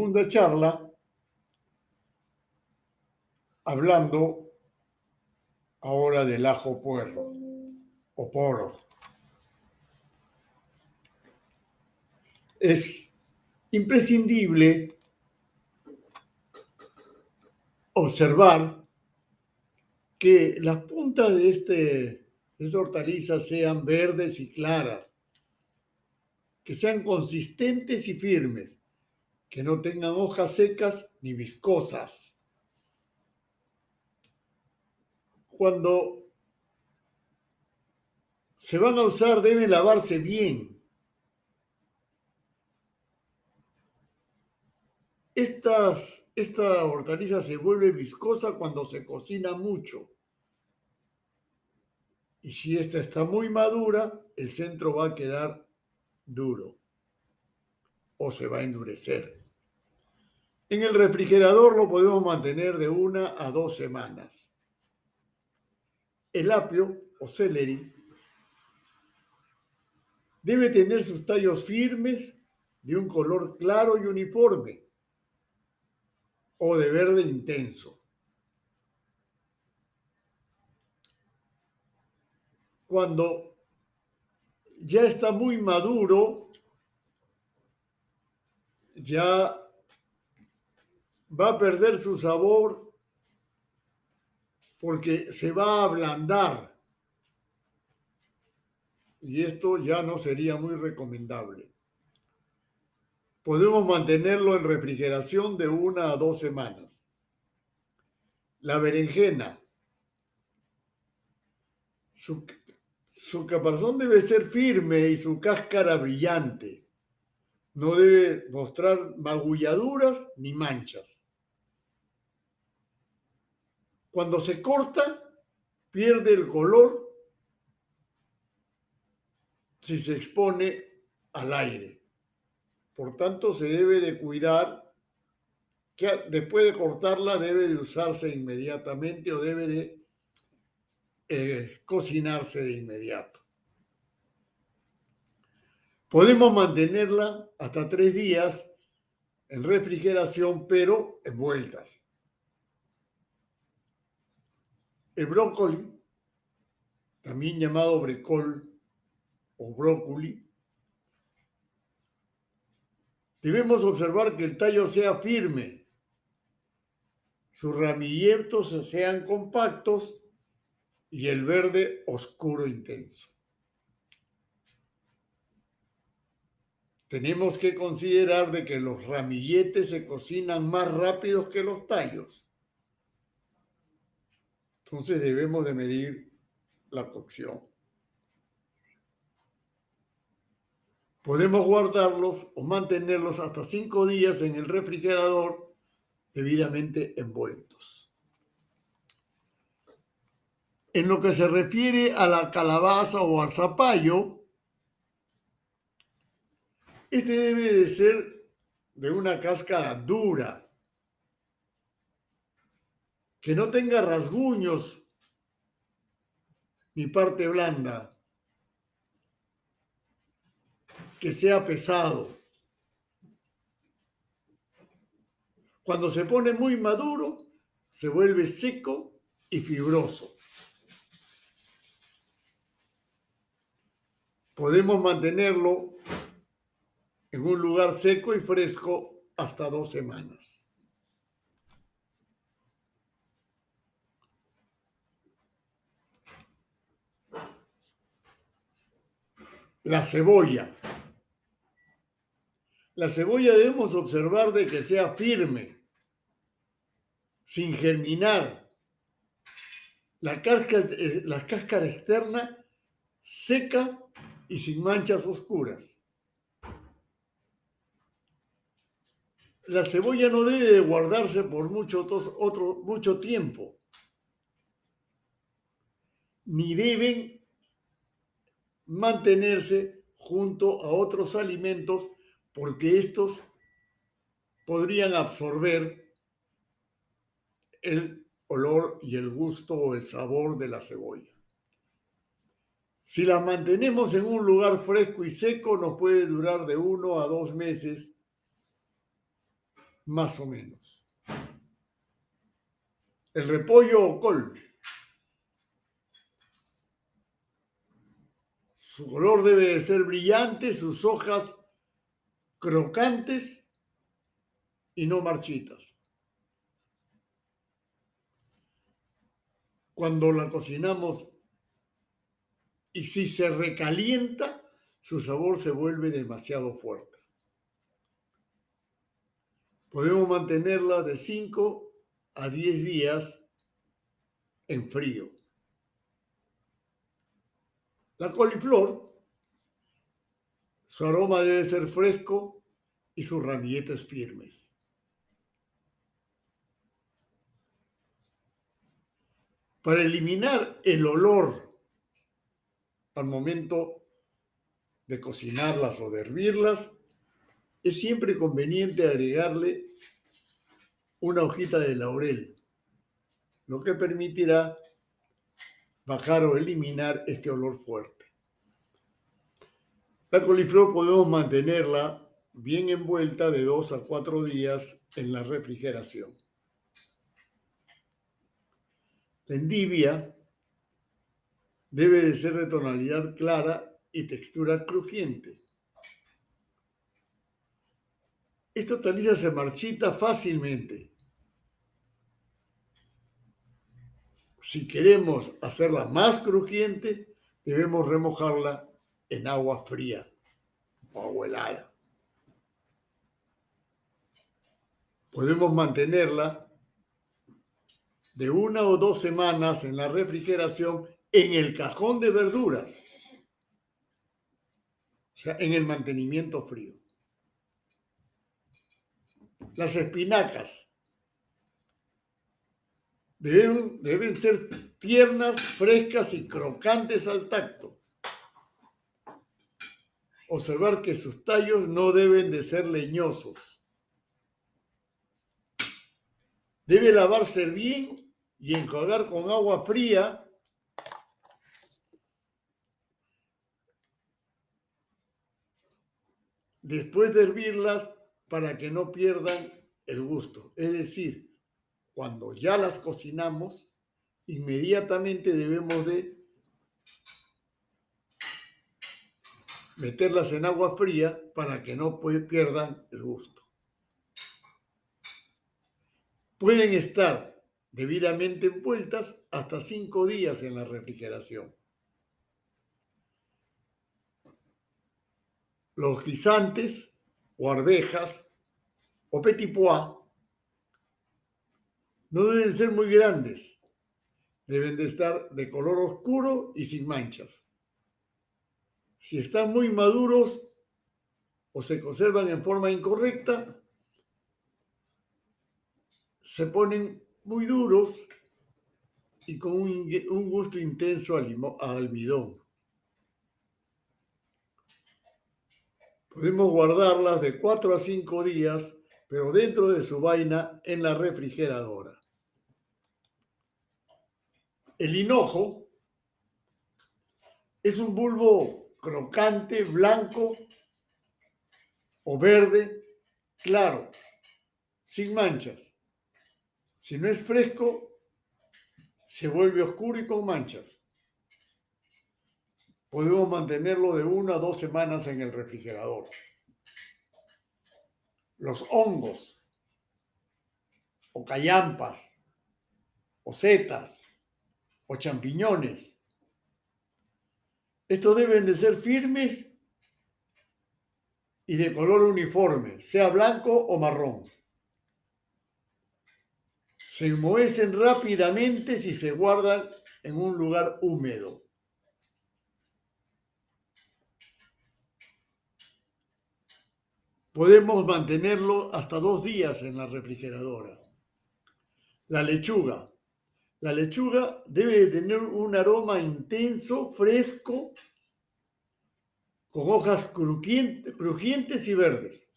segunda charla hablando ahora del ajo puerro o poro. Es imprescindible observar que las puntas de esta hortaliza sean verdes y claras, que sean consistentes y firmes, que no tengan hojas secas ni viscosas. Cuando se van a usar deben lavarse bien. Esta hortaliza se vuelve viscosa cuando se cocina mucho. Y si esta está muy madura, el centro va a quedar duro o se va a endurecer. En el refrigerador lo podemos mantener de 1 a 2 semanas. El apio o celery debe tener sus tallos firmes, de un color claro y uniforme o de verde intenso. Cuando ya está muy maduro, ya va a perder su sabor porque se va a ablandar y esto ya no sería muy recomendable. Podemos mantenerlo en refrigeración de 1 a 2 semanas. La berenjena, su caparazón debe ser firme y su cáscara brillante. No debe mostrar magulladuras ni manchas. Cuando se corta, pierde el color si se expone al aire. Por tanto, se debe de cuidar que después de cortarla debe de usarse inmediatamente o debe de cocinarse de inmediato. Podemos mantenerla hasta 3 días en refrigeración, pero envueltas. El brócoli, también llamado brecol o brócoli, debemos observar que el tallo sea firme, sus ramilletos sean compactos y el verde oscuro intenso. Tenemos que considerar de que los ramilletes se cocinan más rápidos que los tallos. Entonces debemos de medir la cocción. Podemos guardarlos o mantenerlos hasta 5 días en el refrigerador debidamente envueltos. En lo que se refiere a la calabaza o al zapallo, este debe de ser de una cáscara dura, que no tenga rasguños ni parte blanda, que sea pesado. Cuando se pone muy maduro, se vuelve seco y fibroso. Podemos mantenerlo en un lugar seco y fresco hasta 2 semanas. La cebolla. La cebolla debemos observar de que sea firme, sin germinar. La cáscara externa seca y sin manchas oscuras. La cebolla no debe de guardarse por mucho tiempo, ni deben mantenerse junto a otros alimentos porque estos podrían absorber el olor y el gusto o el sabor de la cebolla. Si las mantenemos en un lugar fresco y seco, nos puede durar de 1 a 2 meses más o menos. El repollo o col, su color debe de ser brillante, sus hojas crocantes y no marchitas. Cuando la cocinamos y si se recalienta, su sabor se vuelve demasiado fuerte. Podemos mantenerla de 5 a 10 días en frío. La coliflor, su aroma debe ser fresco y sus ramilletes firmes. Para eliminar el olor al momento de cocinarlas o de hervirlas, es siempre conveniente agregarle una hojita de laurel, lo que permitirá bajar o eliminar este olor fuerte. La coliflor podemos mantenerla bien envuelta de 2 a 4 días en la refrigeración. La endivia debe de ser de tonalidad clara y textura crujiente. Esta hortaliza se marchita fácilmente. Si queremos hacerla más crujiente, debemos remojarla en agua fría o agua helada. Podemos mantenerla de 1 o 2 semanas en la refrigeración en el cajón de verduras, o sea, en el mantenimiento frío. Las espinacas deben ser tiernas, frescas y crocantes al tacto. Observar que sus tallos no deben de ser leñosos. Debe lavarse bien y enjuagar con agua fría después de hervirlas para que no pierdan el gusto. Es decir, cuando ya las cocinamos, inmediatamente debemos de meterlas en agua fría para que no pierdan el gusto. Pueden estar debidamente envueltas hasta 5 días en la refrigeración. Los guisantes o arvejas o petit pois no deben ser muy grandes. Deben de estar de color oscuro y sin manchas. Si están muy maduros o se conservan en forma incorrecta, se ponen muy duros y con un gusto intenso a almidón. Podemos guardarlas de 4 a 5 días, pero dentro de su vaina en la refrigeradora. El hinojo es un bulbo crocante, blanco o verde, claro, sin manchas. Si no es fresco, se vuelve oscuro y con manchas. Podemos mantenerlo de 1 a 2 semanas en el refrigerador. Los hongos, o callampas, o setas, o champiñones, estos deben de ser firmes y de color uniforme, sea blanco o marrón. Se enmohecen rápidamente si se guardan en un lugar húmedo. Podemos mantenerlo hasta 2 días en la refrigeradora. La lechuga. La lechuga debe de tener un aroma intenso, fresco, con hojas crujientes y verdes.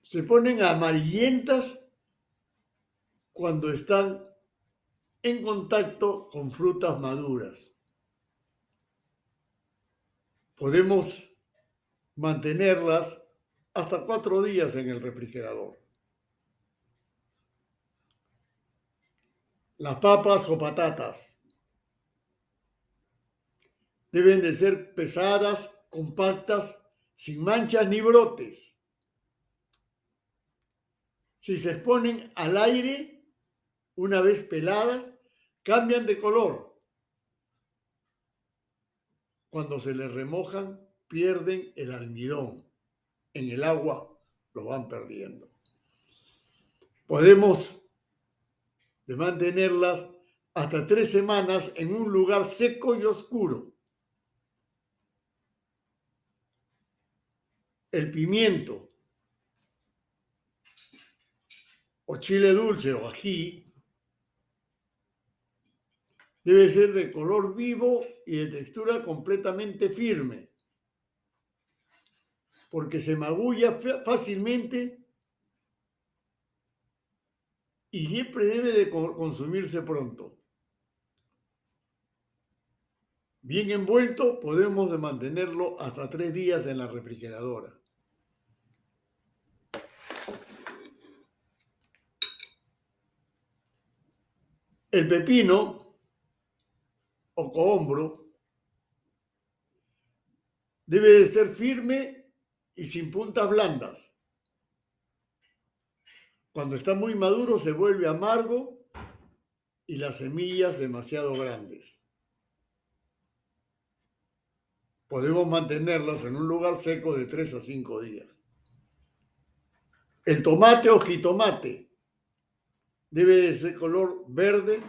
Se ponen amarillentas cuando están en contacto con frutas maduras. Podemos mantenerlas hasta 4 días en el refrigerador. Las papas o patatas deben de ser pesadas, compactas, sin manchas ni brotes. Si se exponen al aire, una vez peladas, cambian de color. Cuando se les remojan, pierden el almidón. En el agua lo van perdiendo. Podemos de mantenerlas hasta 3 semanas en un lugar seco y oscuro. El pimiento o chile dulce o ají debe ser de color vivo y de textura completamente firme, porque se magulla fácilmente y siempre debe de consumirse pronto. Bien envuelto, podemos de mantenerlo hasta 3 días en la refrigeradora. El pepino o cohombro debe de ser firme y sin puntas blandas. Cuando está muy maduro se vuelve amargo y las semillas demasiado grandes. Podemos mantenerlas en un lugar seco de 3 a 5 días. El tomate o jitomate debe de ser color verde,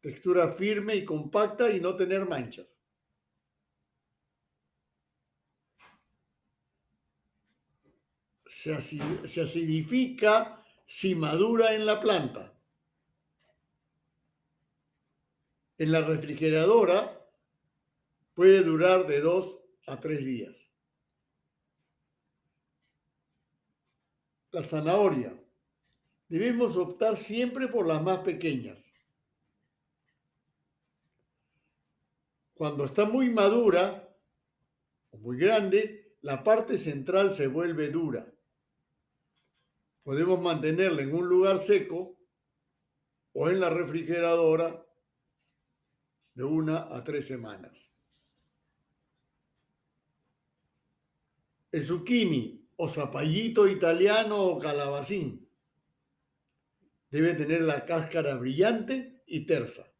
textura firme y compacta y no tener manchas. Se acidifica si madura en la planta. En la refrigeradora puede durar de 2 a 3 días. La zanahoria. Debemos optar siempre por las más pequeñas. Cuando está muy madura o muy grande, la parte central se vuelve dura. Podemos mantenerla en un lugar seco o en la refrigeradora de 1 a 3 semanas. El zucchini o zapallito italiano o calabacín debe tener la cáscara brillante y tersa.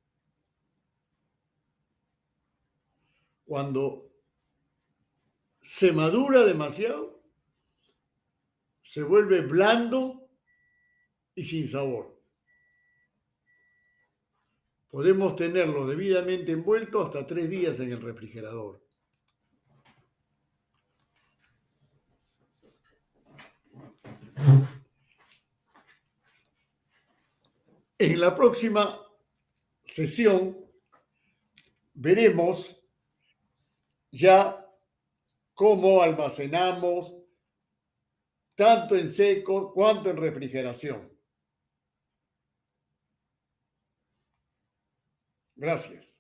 Cuando se madura demasiado, se vuelve blando y sin sabor. Podemos tenerlo debidamente envuelto hasta 3 días en el refrigerador. En la próxima sesión veremos ya cómo almacenamos tanto en seco cuanto en refrigeración. Gracias.